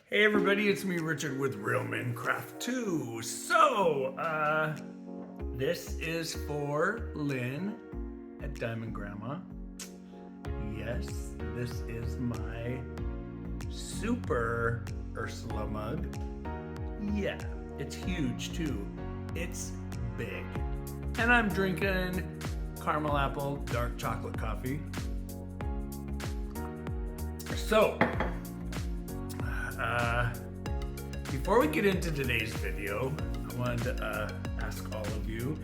Hey everybody, it's me Richard with Real Men Craft 2. So, this is for Lynn at Diamond Grandma. Yes, this is my super Ursula mug. Yeah, it's huge too. It's big. And I'm drinking caramel apple dark chocolate coffee. So, before we get into today's video, I wanted to ask all of you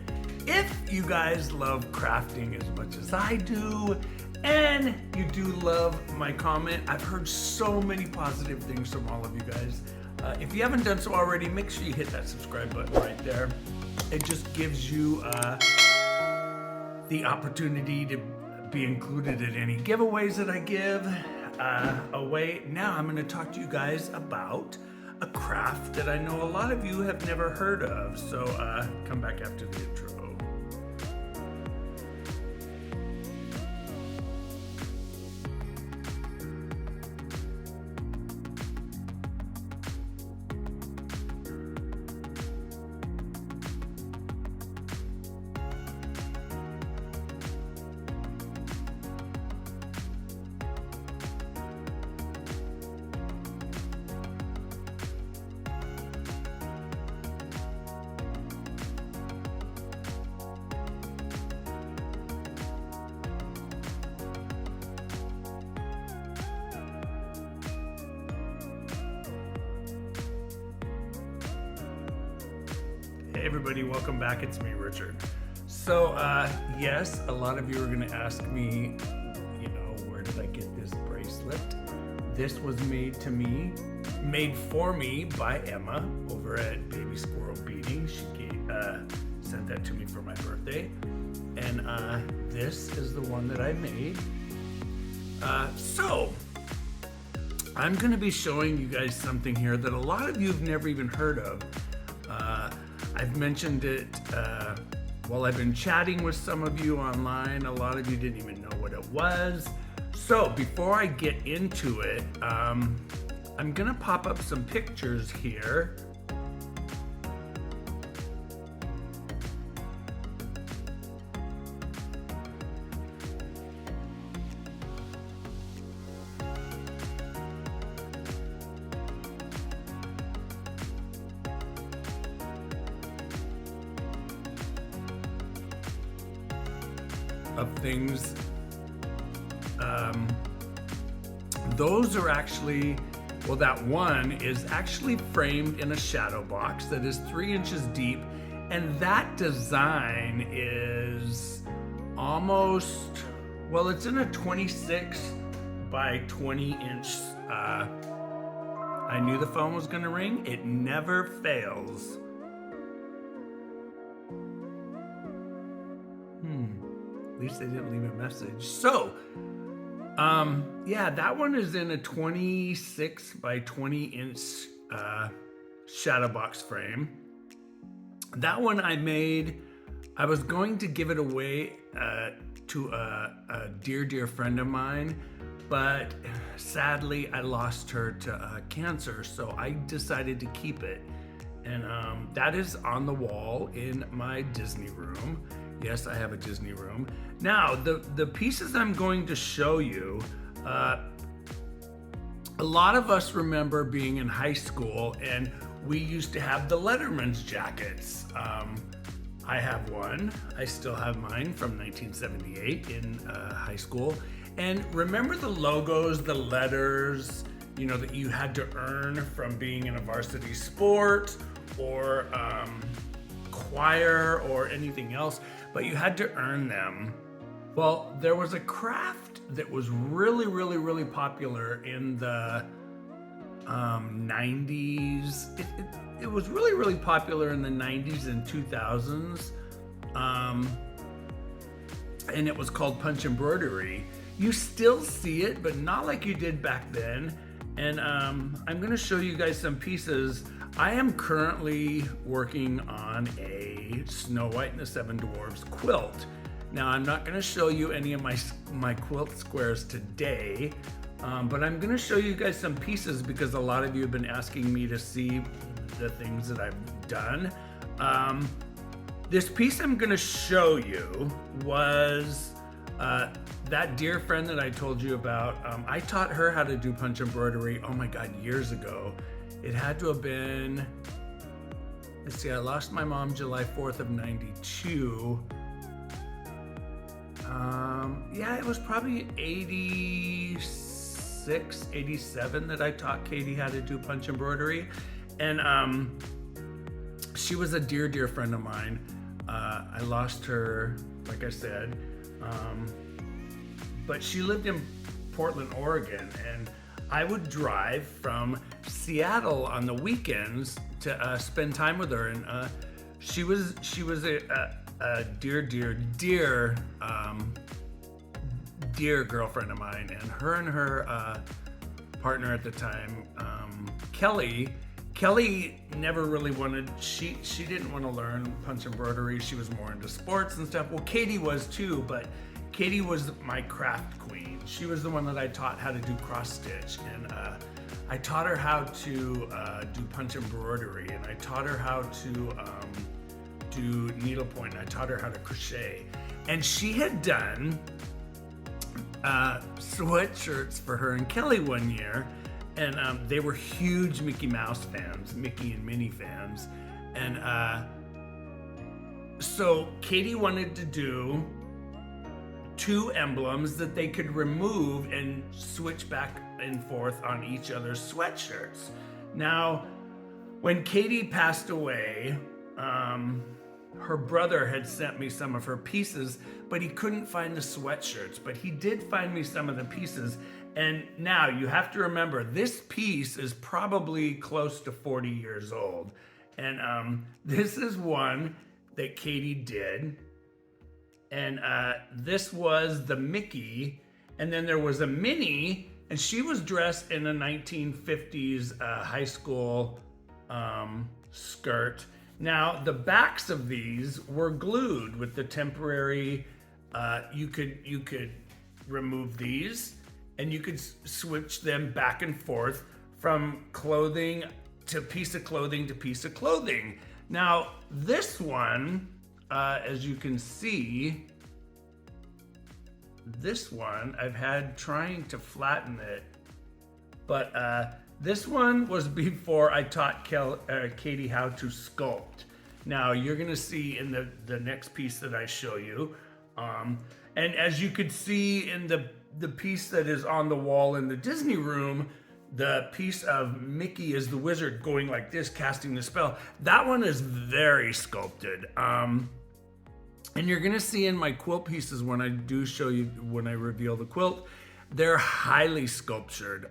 if you guys love crafting as much as I do, and you do love my comment. I've heard so many positive things from all of you guys. If you haven't done so already, make sure you hit that subscribe button right there. It just gives you the opportunity to be included in any giveaways that I give away. Now I'm going to talk to you guys about a craft that I know a lot of you have never heard of. So come back after the intro. Hey everybody, welcome back. It's me, Richard. So, yes, a lot of you are going to ask me, where did I get this bracelet? This was made for me by Emma over at Baby Squirrel Beading. She sent that to me for my birthday. And this is the one that I made. So, I'm going to be showing you guys something here that a lot of you have never even heard of. I've mentioned it while I've been chatting with some of you online. A lot of you didn't even know what it was. So before I get into it, I'm gonna pop up some pictures here. Of things. Those are actually, well, that one is actually framed in a shadow box that is 3 inches deep, and that design is almost, well, it's in a 26 by 20 inch. I knew the phone was gonna ring. It never fails. At least they didn't leave a message. So, yeah, that one is in a 26 by 20 inch shadow box frame. That one I made, I was going to give it away to a dear friend of mine, but sadly I lost her to cancer, so I decided to keep it. And that is on the wall in my Disney room. Yes, I have a Disney room. Now, the pieces I'm going to show you, a lot of us remember being in high school and we used to have the Letterman's jackets. I have one. I still have mine from 1978 in high school. And remember the logos, the letters, that you had to earn from being in a varsity sport or choir or anything else, but you had to earn them. Well, there was a craft that was really popular in the 90s. It was really popular in the 90s and 2000s. And it was called punch embroidery. You still see it, but not like you did back then. And I'm gonna show you guys some pieces. I am currently working on a Snow White and the Seven Dwarfs quilt. Now, I'm not gonna show you any of my quilt squares today. But I'm gonna show you guys some pieces because a lot of you have been asking me to see the things that I've done. This piece I'm gonna show you was that dear friend that I told you about. I taught her how to do punch embroidery, oh my God, years ago. It had to have been, let's see, I lost my mom July 4th of 92. Yeah, it was probably 86, 87 that I taught Katie how to do punch embroidery. And she was a dear, dear friend of mine. I lost her, like I said, but she lived in Portland, Oregon, and I would drive from Seattle on the weekends to spend time with her. And she was a dear, dear, dear, dear girlfriend of mine. And her partner at the time, Kelly never really wanted, she didn't want to learn punch embroidery. She was more into sports and stuff. Well, Katie was too, but Katie was my craft queen. She was the one that I taught how to do cross stitch, and I taught her how to do punch embroidery, and I taught her how to do needlepoint, and I taught her how to crochet. And she had done sweatshirts for her and Kelly one year, and they were huge Mickey Mouse fans, Mickey and Minnie fans. And so Katie wanted to do 2 emblems that they could remove and switch back and forth on each other's sweatshirts. Now, when Katie passed away, her brother had sent me some of her pieces, but he couldn't find the sweatshirts, but he did find me some of the pieces. And now you have to remember, this piece is probably close to 40 years old. And this is one that Katie did. And this was the Mickey, and then there was a Minnie, and she was dressed in a 1950s high school skirt. Now, the backs of these were glued with the temporary, you could remove these, and you could switch them back and forth from clothing to piece of clothing to piece of clothing. Now, this one, as you can see, this one I've had trying to flatten it, but this one was before I taught Katie how to sculpt. Now you're gonna see in the next piece that I show you, and as you could see in the piece that is on the wall in the Disney room, the piece of Mickey is the wizard going like this, casting the spell. That one is very sculpted. And you're gonna see in my quilt pieces when I do show you, when I reveal the quilt, they're highly sculptured.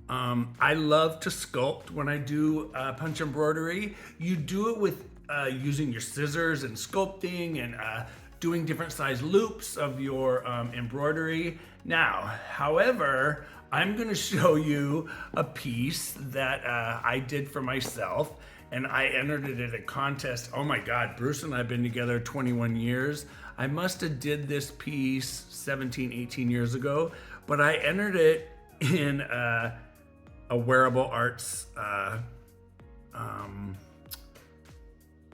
I love to sculpt when I do punch embroidery. You do it with using your scissors and sculpting and doing different size loops of your embroidery. Now, however, I'm gonna show you a piece that I did for myself, and I entered it at a contest. Oh my God, Bruce and I have been together 21 years. I must have did this piece 17, 18 years ago, but I entered it in a wearable arts,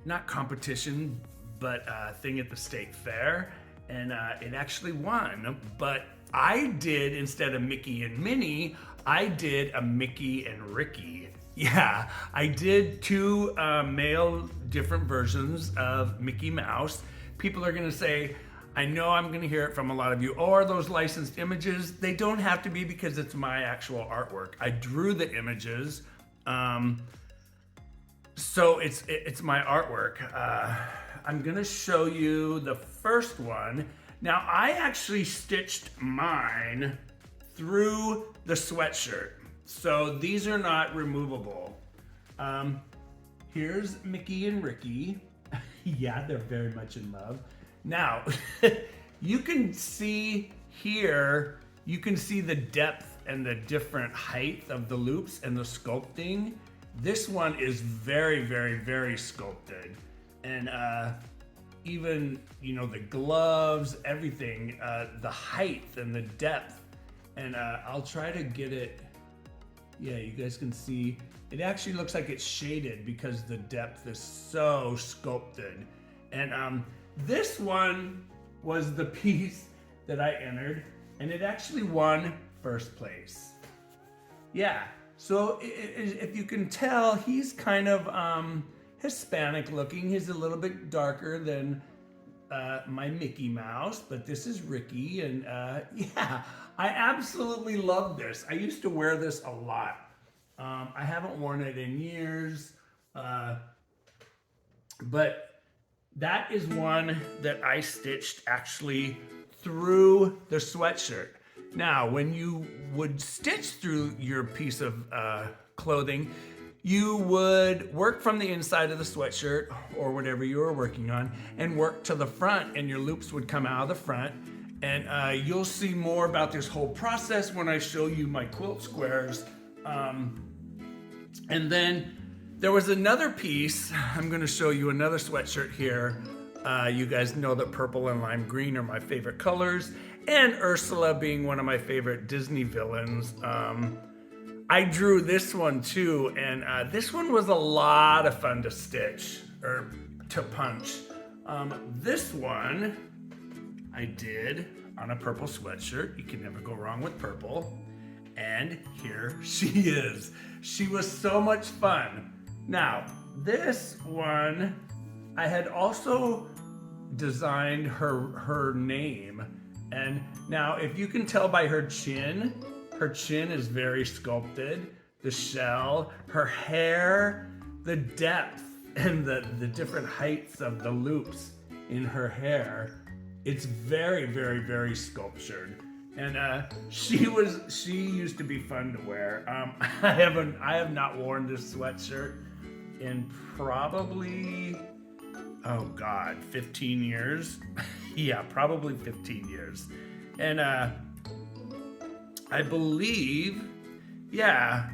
not competition, but thing at the state fair, and it actually won. But I did, instead of Mickey and Minnie, I did a Mickey and Ricky. Yeah, I did 2 male different versions of Mickey Mouse. People are gonna say, I know I'm gonna hear it from a lot of you, oh, are those licensed images? They don't have to be, because it's my actual artwork. I drew the images, so it's my artwork. I'm gonna show you the first one. Now, I actually stitched mine through the sweatshirt, so these are not removable. Here's Mickey and Ricky. Yeah, they're very much in love. Now, you can see here, you can see the depth and the different height of the loops and the sculpting. This one is very, very, very sculpted. And even, you know, the gloves, everything, the height and the depth And I'll try to get it. Yeah, you guys can see. It actually looks like it's shaded because the depth is so sculpted. And this one was the piece that I entered, and it actually won first place. Yeah, so if you can tell, he's kind of Hispanic looking. He's a little bit darker than my Mickey Mouse, but this is Ricky, and yeah, I absolutely love this. I used to wear this a lot. I haven't worn it in years, but that is one that I stitched actually through the sweatshirt. Now, when you would stitch through your piece of clothing, you would work from the inside of the sweatshirt or whatever you were working on and work to the front, and your loops would come out of the front. And you'll see more about this whole process when I show you my quilt squares. And then there was another piece. I'm going to show you another sweatshirt here. You guys know that purple and lime green are my favorite colors, and Ursula being one of my favorite Disney villains. I drew this one too, and this one was a lot of fun to stitch or to punch. This one I did on a purple sweatshirt. You can never go wrong with purple. And here she is. She was so much fun. Now, this one, I had also designed her name. And now, if you can tell by her chin is very sculpted. The shell, her hair, the depth, and the different heights of the loops in her hair. It's very, very, very sculptured. And she used to be fun to wear. I have not worn this sweatshirt in probably, oh God, 15 years. Yeah, probably 15 years. And I believe, yeah,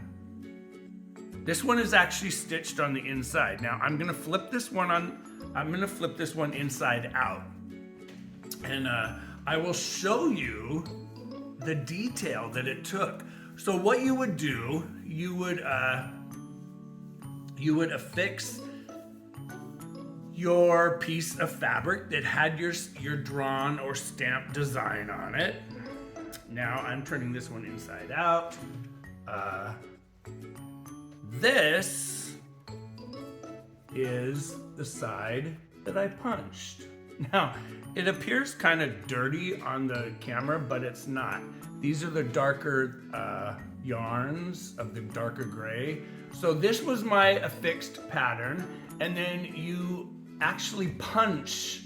this one is actually stitched on the inside. Now I'm gonna flip this one inside out. And I will show you the detail that it took. So what you would do, you would affix your piece of fabric that had your drawn or stamped design on it. Now I'm turning this one inside out. This is the side that I punched. Now, it appears kind of dirty on the camera, but it's not. These are the darker yarns of the darker gray. So this was my affixed pattern, and then you actually punch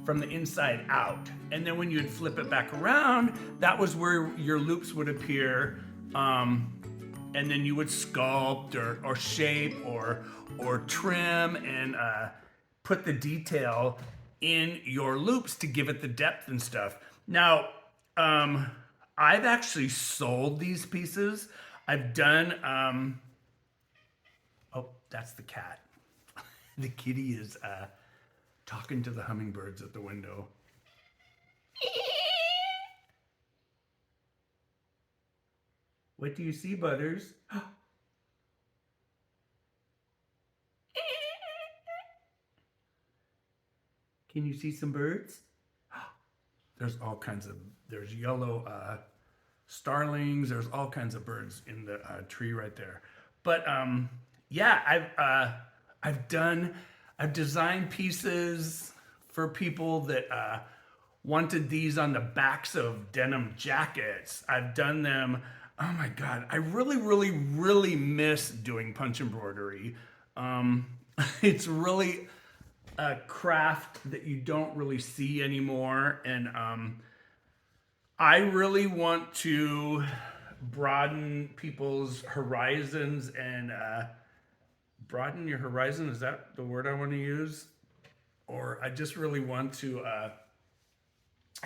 from the inside out. And then when you'd flip it back around, that was where your loops would appear. And then you would sculpt or shape or trim and put the detail in your loops to give it the depth and stuff. Now, I've actually sold these pieces. I've done, oh, that's the cat. The kitty is talking to the hummingbirds at the window. What do you see, Butters? Can you see some birds? There's all kinds of, there's yellow starlings, there's all kinds of birds in the tree right there. But yeah, I've designed pieces for people that wanted these on the backs of denim jackets. I've done them, oh my God, I really, really, really miss doing punch embroidery. It's really a craft that you don't really see anymore. And I really want to broaden people's horizons and broaden your horizon. Is that the word I want to use? Or I just really want to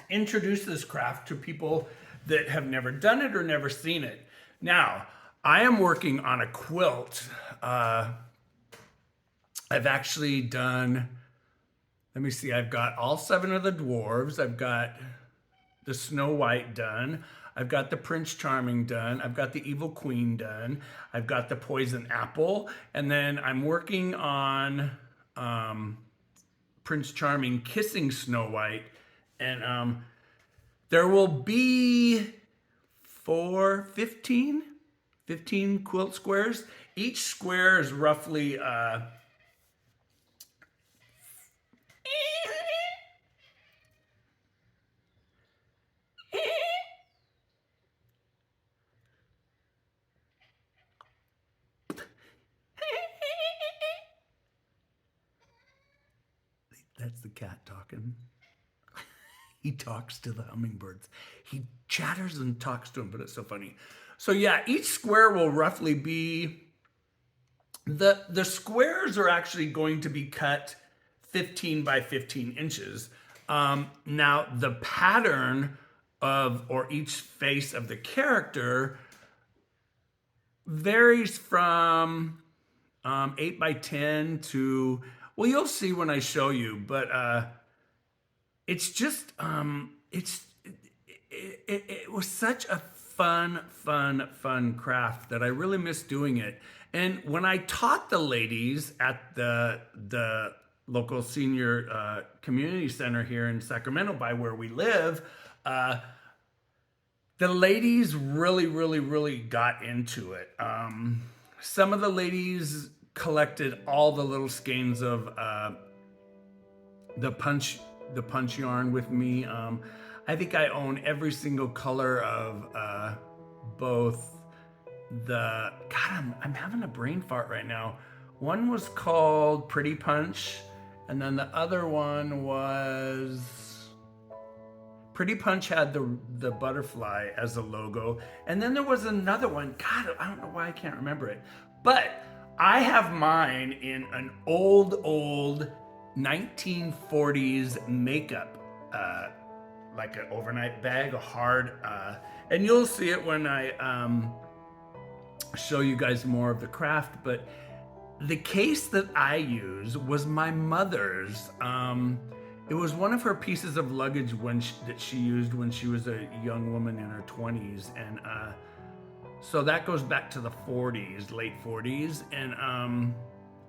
introduce this craft to people that have never done it or never seen it. Now, I am working on a quilt. I've actually done, let me see, I've got all 7 of the dwarves. I've got the Snow White done. I've got the Prince Charming done. I've got the Evil Queen done. I've got the Poison Apple. And then I'm working on Prince Charming kissing Snow White. And there will be 15 quilt squares. Each square is roughly that's the cat talking. He talks to the hummingbirds. He chatters and talks to them, but it's so funny. So yeah, each square will roughly be, the squares are actually going to be cut 15 by 15 inches. Now the pattern of, or each face of the character varies from 8 by 10 to, well, you'll see when I show you, but it's just, it was such a fun craft that I really miss doing it. And when I taught the ladies at the local senior community center here in Sacramento by where we live, the ladies really got into it. Some of the ladies collected all the little skeins of the punch yarn with me. I think I own every single color of both the, God, I'm having a brain fart right now. One was called Pretty Punch, and then the other one was, Pretty Punch had the butterfly as a logo, and then there was another one. God, I don't know why I can't remember it, but I have mine in an old 1940s makeup, like an overnight bag, a hard, and you'll see it when I show you guys more of the craft. But the case that I use was my mother's. It was one of her pieces of luggage that she used when she was a young woman in her 20s, and so that goes back to the 40s, late 40s, and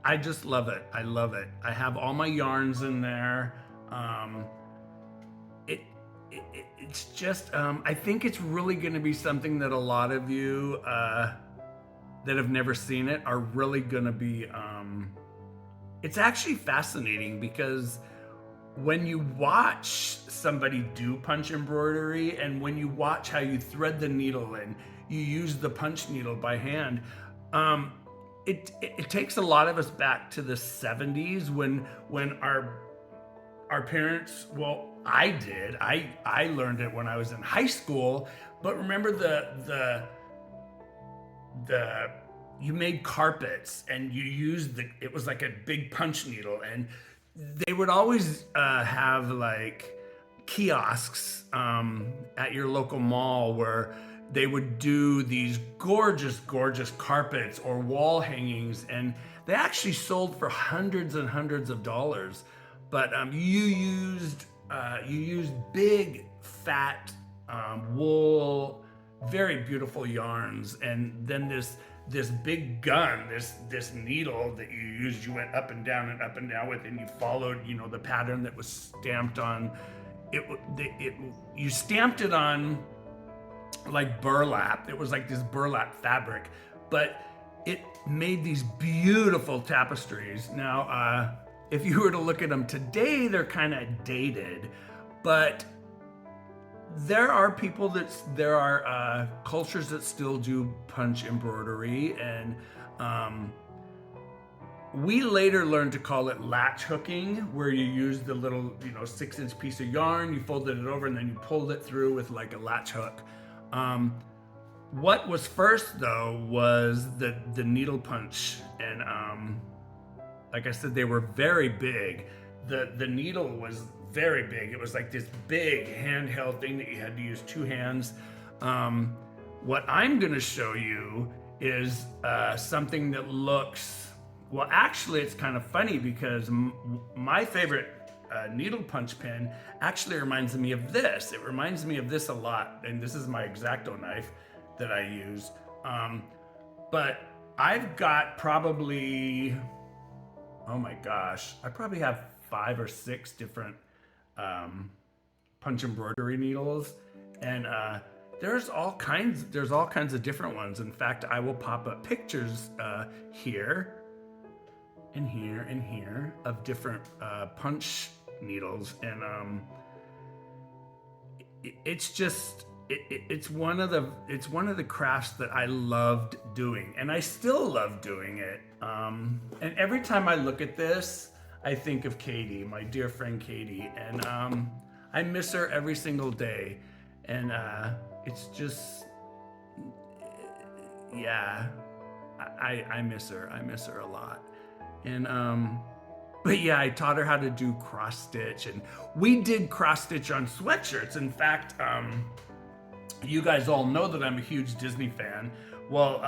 I just love it. I love it. I have all my yarns in there. It's just, I think it's really going to be something that a lot of you that have never seen it are really going to be, it's actually fascinating, because when you watch somebody do punch embroidery, and when you watch how you thread the needle and you use the punch needle by hand, it takes a lot of us back to the 70s when our parents, well, I did. I learned it when I was in high school, but remember you made carpets and you used it was like a big punch needle, and they would always have like kiosks at your local mall where they would do these gorgeous carpets or wall hangings, and they actually sold for hundreds and hundreds of dollars. But you used big, fat wool, very beautiful yarns, and then this big gun, this needle that you used, you went up and down with, and you followed, the pattern that was stamped on it. You stamped it on like burlap. It was like this burlap fabric, but it made these beautiful tapestries. Now, if you were to look at them today, they're kind of dated, but there are cultures that still do punch embroidery, and we later learned to call it latch hooking, where you use the little 6-inch piece of yarn, you folded it over, and then you pulled it through with like a latch hook. What was first though was the needle punch, and like I said, they were very big. The needle was very big. It was like this big handheld thing that you had to use two hands. What I'm going to show you is something that looks, well, actually it's kind of funny, because my favorite needle punch pen actually reminds me of this. It reminds me of this a lot, and this is my X-Acto knife that I use. But I've got probably, oh my gosh, I probably have 5 or 6 different punch embroidery needles, and there's all kinds of different ones. In fact, I will pop up pictures here and here and here of different punch needles, and it's one of the crafts that I loved doing, and I still love doing it. And every time I look at this, I think of Katie, my dear friend Katie, and I miss her every single day. And it's just, yeah, I miss her. I miss her a lot. And but yeah, I taught her how to do cross stitch, and we did cross stitch on sweatshirts. In fact, you guys all know that I'm a huge Disney fan. Well,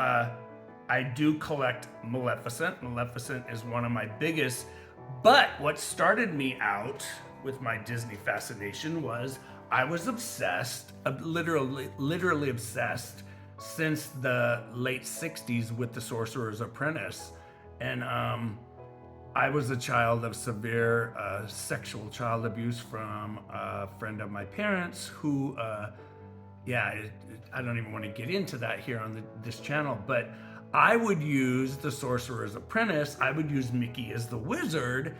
I do collect Maleficent. Maleficent is one of my biggest. But what started me out with my Disney fascination was I was obsessed, literally obsessed, since the late 60s with The Sorcerer's Apprentice. And I was a child of severe sexual child abuse from a friend of my parents who, I don't even want to get into that here on this channel, but I would use The Sorcerer's Apprentice. I would use Mickey as the wizard.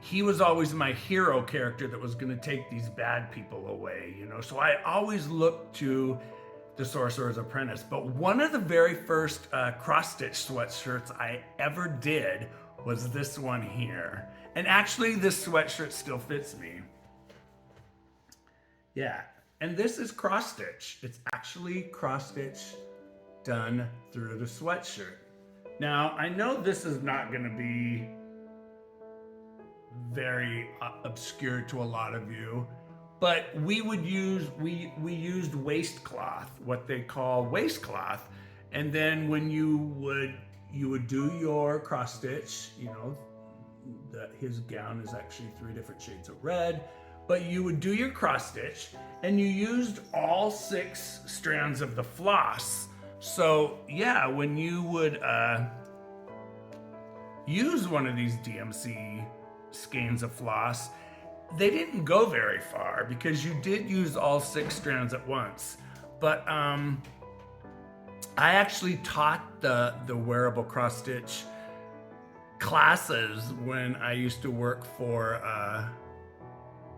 He was always my hero character that was going to take these bad people away, you know. So I always looked to The Sorcerer's Apprentice. But one of the very first cross-stitch sweatshirts I ever did was this one here. And actually, this sweatshirt still fits me. Yeah, and this is cross-stitch. It's actually cross-stitch done through the sweatshirt. Now, I know this is not going to be very obscure to a lot of you, but we used waistcloth, what they call waistcloth, and then when you would do your cross stitch, you know, his gown is actually 3 different shades of red, but you would do your cross stitch and you used all 6 strands of the floss. So yeah, when you would use one of these DMC skeins of floss, they didn't go very far because you did use all 6 strands at once. But I actually taught the wearable cross stitch classes when I used to work for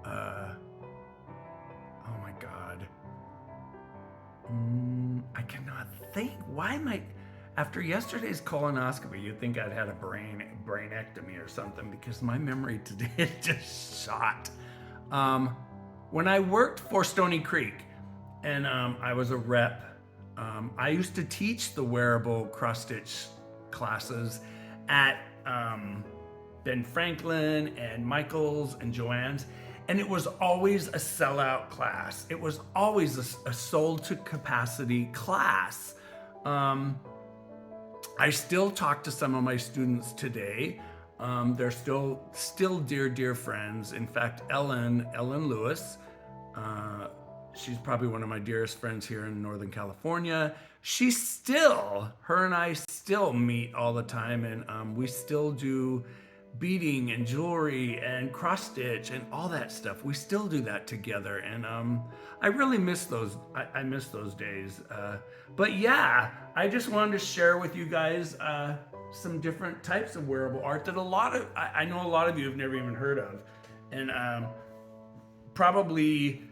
oh my god, I cannot think. Why am I? After yesterday's colonoscopy, you'd think I'd had a brainectomy or something because my memory today is just shot. When I worked for Stony Creek and I was a rep, I used to teach the wearable cross-stitch classes at Ben Franklin and Michael's and Joanne's, and it was always a sellout class. It was always a sold to capacity class. I still talk to some of my students today. They're still dear friends. In fact, Ellen Lewis, she's probably one of my dearest friends here in Northern California. Her and I still meet all the time, and we still do beading and jewelry and cross stitch and all that stuff. We still do that together, and I really miss those. I miss those days. But yeah, I just wanted to share with you guys some different types of wearable art that I know a lot of you have never even heard of, and probably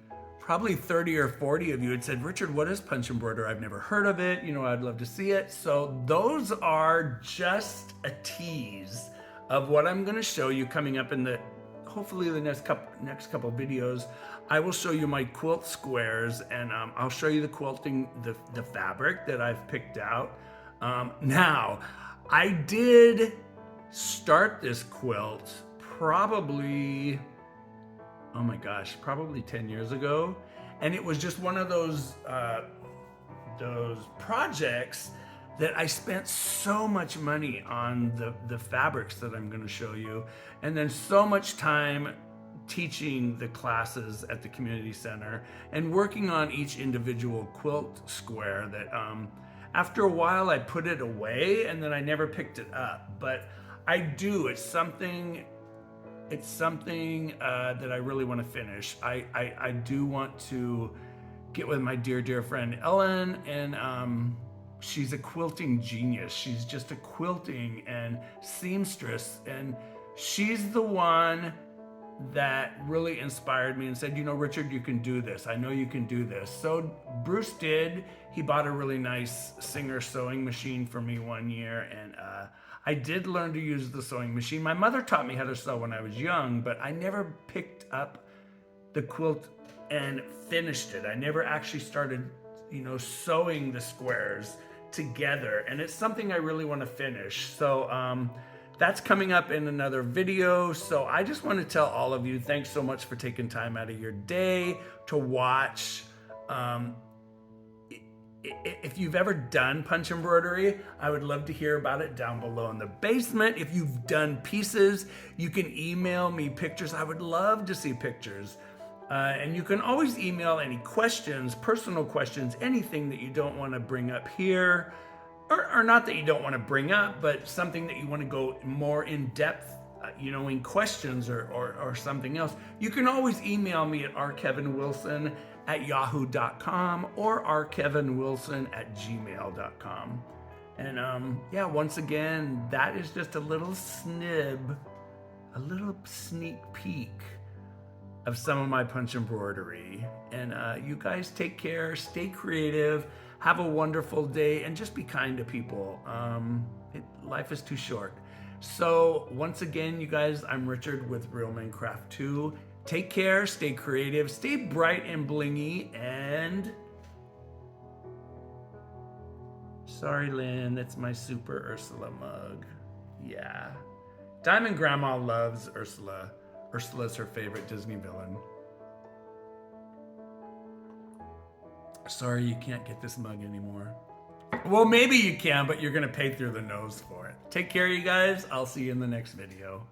30 or 40 of you had said, Richard, what is punch embroidery? I've never heard of it. You know, I'd love to see it. So those are just a tease of what I'm going to show you coming up in hopefully the next couple videos. I will show you my quilt squares, and I'll show you the quilting, the fabric that I've picked out. Now, I did start this quilt probably 10 years ago, and it was just one of those projects that I spent so much money on the fabrics that I'm going to show you, and then so much time teaching the classes at the community center and working on each individual quilt square that after a while I put it away and then I never picked it up. But I do, it's something that I really want to finish. I do want to get with my dear friend Ellen, and she's a quilting genius. She's just a quilting and seamstress, and she's the one that really inspired me and said, you know, Richard, you can do this. I know you can do this. So Bruce did. He bought a really nice Singer sewing machine for me one year, and I did learn to use the sewing machine. My mother taught me how to sew when I was young, but I never picked up the quilt and finished it. I never actually started, you know, sewing the squares together, and it's something I really want to finish. So that's coming up in another video. So I just want to tell all of you, thanks so much for taking time out of your day to watch. If you've ever done punch embroidery, I would love to hear about it down below in the basement. If you've done pieces, you can email me pictures. I would love to see pictures. And you can always email any questions, personal questions, anything that you don't want to bring up here, or not that you don't want to bring up, but something that you want to go more in depth, you know, in questions or something else. You can always email me at rkevinwilson@yahoo.com or rkevinwilson@gmail.com. And yeah, once again, that is just a little snib, a little sneak peek of some of my punch embroidery. And you guys take care, stay creative, have a wonderful day, and just be kind to people. Life is too short. So once again, you guys, I'm Richard with Real Men Craft 2. Take care, stay creative, stay bright and blingy, and sorry, Lynn, that's my Super Ursula mug. Yeah. Diamond Grandma loves Ursula. Ursula's her favorite Disney villain. Sorry, you can't get this mug anymore. Well, maybe you can, but you're gonna pay through the nose for it. Take care, you guys. I'll see you in the next video.